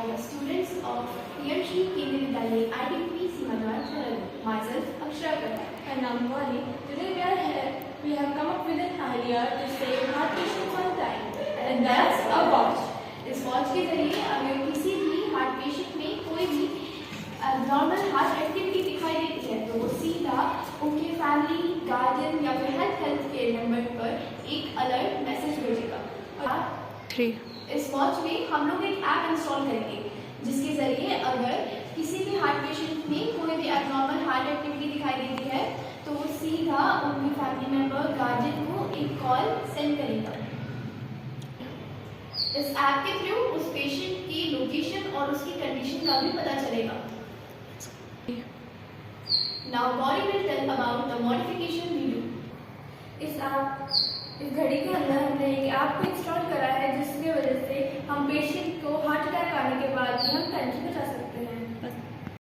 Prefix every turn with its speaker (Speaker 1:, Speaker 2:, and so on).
Speaker 1: the students of PMC Kendriya Vidyalaya IDP Simagran Sharan. Myself Akshara Katta.
Speaker 2: And I'm Vani. Today we are here. We have come up with an idea to save heart patients on time.
Speaker 1: And that's a watch. इस watch के जरिए अगर किसी भी heart patient में कोई भी normal heart activity दिखाई देती है तो वो सीधा उनके फैमिली गार्डियन या फिर हेल्थ केयर मेंबर पर एक अलर्ट मैसेज भेजेगा। और इस वॉच में हम लोग एक ऐप इंस्टॉल करेंगे जिसके जरिए अगर किसी भी हार्ट पेशेंट में कोई भी एबनॉर्मल हार्ट एक्टिविटी दिखाई देती है तो वो सीधा उनके फैमिली मेंबर गार्जियन को एक कॉल सेंड करेगा। इस ऐप के थ्रू उस पेशेंट की लोकेशन और उसकी कंडीशन का भी पता चलेगा। Now Gauri will tell about the modification we do.
Speaker 2: इस घड़ी के अंदर हमने एक ऐप को इंस्टॉल करा है जिसकी वजह से हम पेशेंट को हार्ट अटैक आने के बाद भी हम